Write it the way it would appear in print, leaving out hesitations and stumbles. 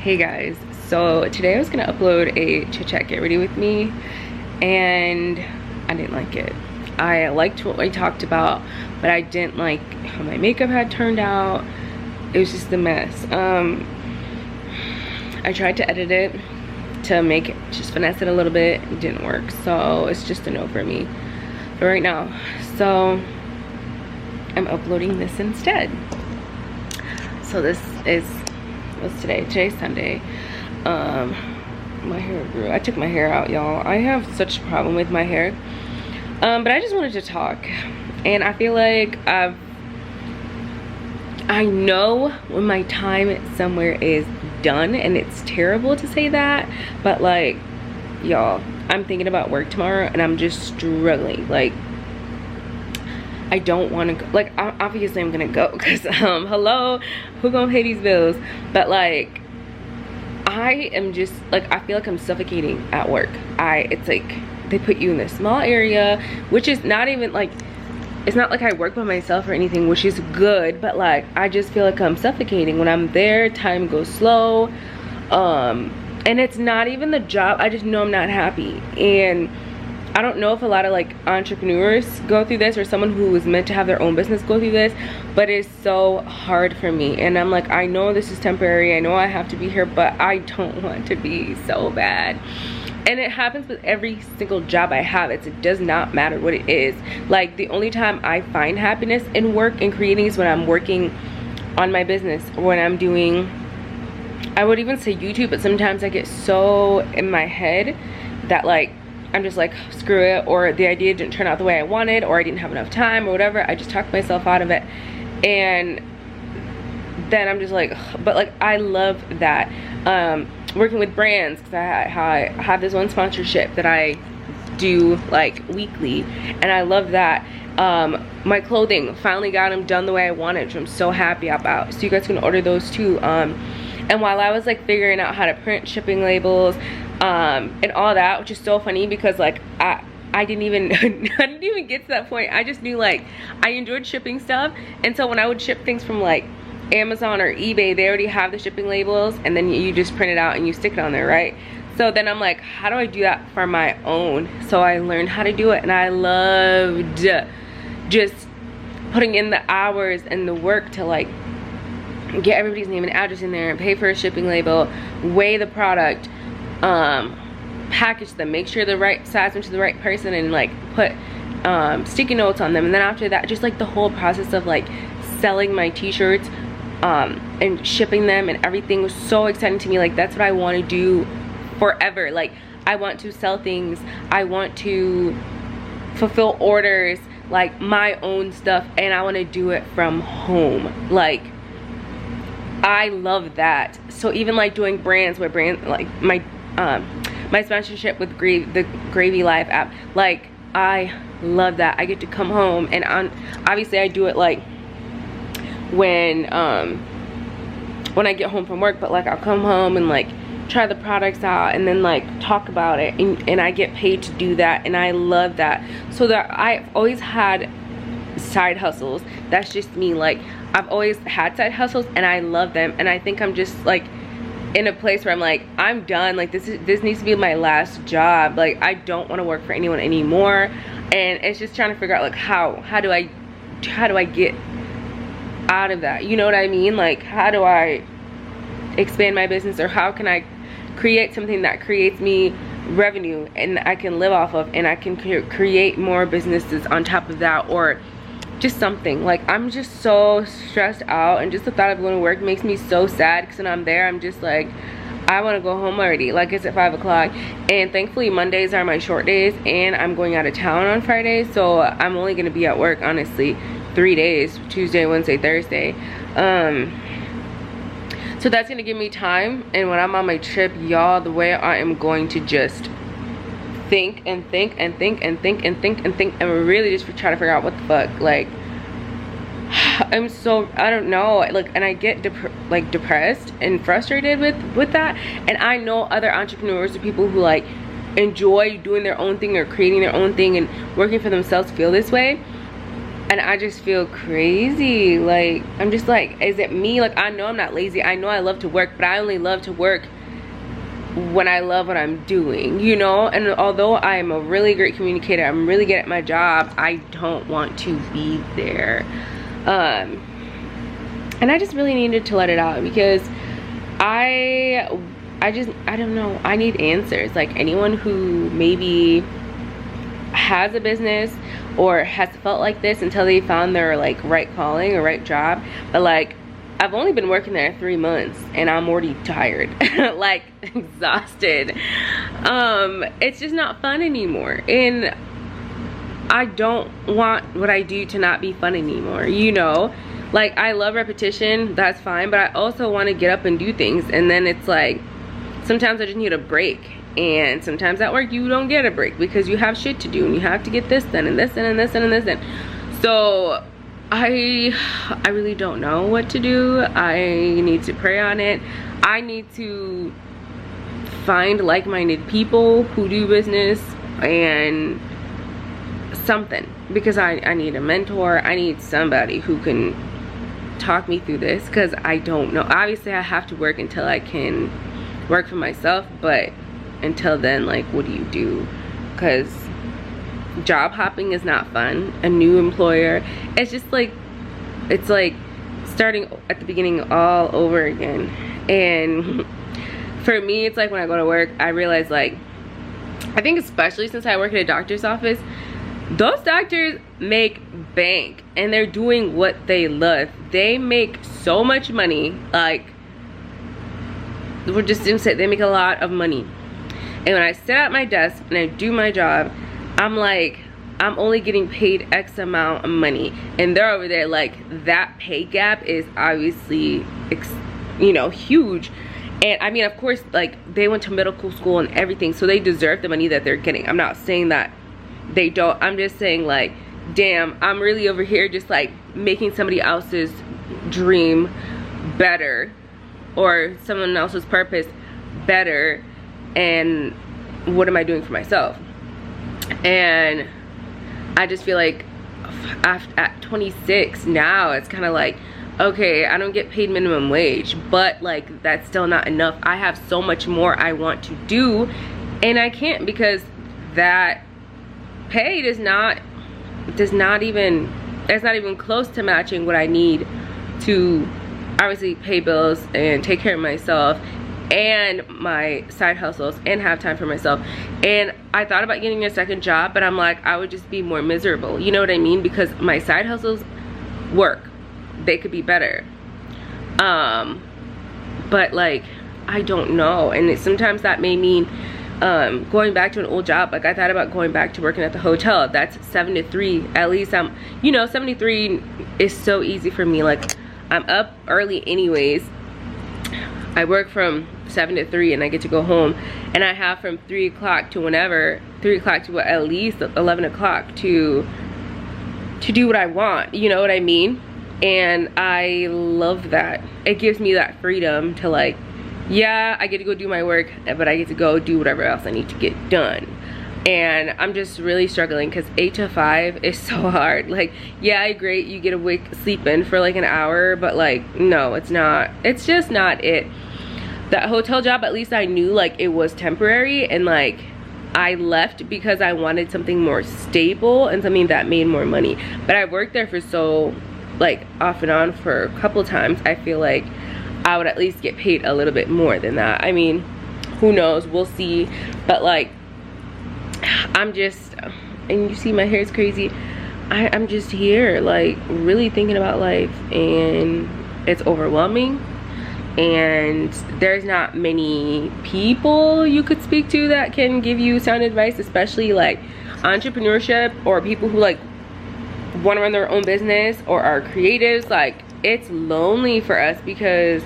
Hey guys, so today I was gonna upload a chit chat get ready with me, and I didn't like it. I liked what we talked about, but I didn't like how my makeup had turned out. It was just a mess. I tried to edit it to make it, just finesse it a little bit. It didn't work, so it's just a no for me for right now. So I'm uploading this instead. So this is, what's today? Today's Sunday. My hair grew. I took my hair out, y'all. I have such a problem with my hair. But I just wanted to talk, and I feel like I know when my time somewhere is done, and it's terrible to say that, but like, y'all, I'm thinking about work tomorrow and I'm just struggling. Like, I don't want to go. Like, obviously I'm gonna go because hello, who gonna pay these bills? But like, I am just like, I feel like I'm suffocating at work. It's like they put you in this small area, which is not even like, it's not like I work by myself or anything, which is good, but like, I just feel like I'm suffocating when I'm there. Time goes slow, and it's not even the job. I just know I'm not happy. And I don't know if a lot of like entrepreneurs go through this, or someone who is meant to have their own business go through this, but it's so hard for me. And I'm like, I know this is temporary, I know I have to be here, but I don't want to be so bad. And it happens with every single job I have. It does not matter what it is. Like, the only time I find happiness in work and creating is when I'm working on my business, or when I'm doing, I would even say YouTube, but sometimes I get so in my head that like, I'm just like, screw it, or the idea didn't turn out the way I wanted, or I didn't have enough time, or whatever. I just talk myself out of it, and then I'm just like, ugh. But like, I love that. Working with brands, because I have this one sponsorship that I do like weekly, and I love that. My clothing, finally got them done the way I wanted, which I'm so happy about. So you guys can order those too. And while I was like figuring out how to print shipping labels and all that, which is so funny because like I didn't even I didn't even get to that point. I just knew like I enjoyed shipping stuff, and so when I would ship things from like Amazon or eBay, they already have the shipping labels, and then you just print it out and you stick it on there, right? So then I'm like, how do I do that for my own? So I learned how to do it, and I loved just putting in the hours and the work to like get everybody's name and address in there, and pay for a shipping label, weigh the product, package them, make sure the right size went to the right person, and like put sticky notes on them. And then after that, just like the whole process of like selling my t-shirts and shipping them and everything was so exciting to me. Like, that's what I want to do forever. Like, I want to sell things, I want to fulfill orders, like my own stuff, and I want to do it from home. Like, I love that. So even like doing brands, where brand, like my sponsorship with the Gravy Live app, like I love that. I get to come home, and obviously I do it like when I get home from work, but like I'll come home and like try the products out, and then like talk about it, and I get paid to do that, and I love that. So that I've always had side hustles. That's just me. Like, I've always had side hustles, and I love them, and I think I'm just like in a place where I'm like, I'm done. Like, this needs to be my last job. Like, I don't want to work for anyone anymore, and it's just trying to figure out like how do I get out of that, you know what I mean? Like, how do I expand my business, or how can I create something that creates me revenue and I can live off of, and I can create more businesses on top of that, or just something. Like, I'm just so stressed out, and just the thought of going to work makes me so sad, because when I'm there, I'm just like, I want to go home already. Like, it's at 5 o'clock, and thankfully Mondays are my short days, and I'm going out of town on Friday, so I'm only going to be at work, honestly, 3 days, Tuesday, Wednesday, Thursday. So that's gonna give me time. And when I'm on my trip, y'all, the way I am going to just think and think and think and think and think and think, and really just try to figure out what the fuck. Like, I'm so, I don't know, like, and I get depressed and frustrated with that. And I know other entrepreneurs or people who like enjoy doing their own thing or creating their own thing and working for themselves feel this way. and I just feel crazy. Like, I'm just like, is it me? Like, I know I'm not lazy. I know I love to work, but I only love to work when I love what I'm doing, you know? And although I am a really great communicator, I'm really good at my job, I don't want to be there. And I just really needed to let it out, because I don't know, I need answers. Like, anyone who maybe has a business or has felt like this until they found their like right calling or right job, but like, I've only been working there 3 months and I'm already tired, like exhausted. It's just not fun anymore, and I don't want what I do to not be fun anymore, you know? Like, I love repetition, that's fine, but I also want to get up and do things, and then it's like, sometimes I just need a break, and sometimes at work you don't get a break because you have shit to do and you have to get this done and this done and this done and this done. So I really don't know what to do. I need to pray on it. I need to find like-minded people who do business and something, because I need a mentor. I need somebody who can talk me through this, because I don't know. Obviously I have to work until I can work for myself, but until then, like, what do you do? Because job hopping is not fun. A new employer, it's just like, it's like starting at the beginning all over again. And for me, it's like when I go to work, I realize, like, I think especially since I work at a doctor's office, those doctors make bank and they're doing what they love. They make so much money. Like, we're just gonna say they make a lot of money. And when I sit at my desk and I do my job, I'm like, I'm only getting paid X amount of money, and they're over there like, that pay gap is obviously, you know, huge. And I mean, of course, like, they went to medical school and everything, so they deserve the money that they're getting. I'm not saying that they don't. I'm just saying, like, damn, I'm really over here just like making somebody else's dream better, or someone else's purpose better, and what am I doing for myself? And I just feel like at 26 now, it's kind of like, okay, I don't get paid minimum wage, but like, that's still not enough. I have so much more I want to do, and I can't, because that pay it's not even close to matching what I need to obviously pay bills and take care of myself and my side hustles and have time for myself. And I thought about getting a second job, but I'm like, I would just be more miserable, you know what I mean? Because my side hustles work, they could be better, but like, I don't know. And sometimes that may mean going back to an old job. Like, I thought about going back to working at the hotel. That's 7 to 3. At least I'm, you know, 7 to 3 is so easy for me. Like, I'm up early anyways. I work from 7 to 3 and I get to go home, and I have from 3 o'clock to whenever, 3 o'clock to what, at least 11 o'clock to do what I want, you know what I mean? And I love that. It gives me that freedom to, like, yeah, I get to go do my work, but I get to go do whatever else I need to get done. And I'm just really struggling, because 8 to 5 is so hard. Like, yeah, great, you get awake, sleep in for like an hour, but like, no, it's not. It's just not it. That hotel job, at least I knew like it was temporary, and like, I left because I wanted something more stable and something that made more money. But I've worked there for so, like, off and on for a couple times, I feel like I would at least get paid a little bit more than that. I mean, who knows, we'll see. But like, I'm just, and you see my hair is crazy, I'm just here like really thinking about life, and it's overwhelming, and there's not many people you could speak to that can give you sound advice, especially like entrepreneurship or people who like want to run their own business or are creatives. Like, it's lonely for us because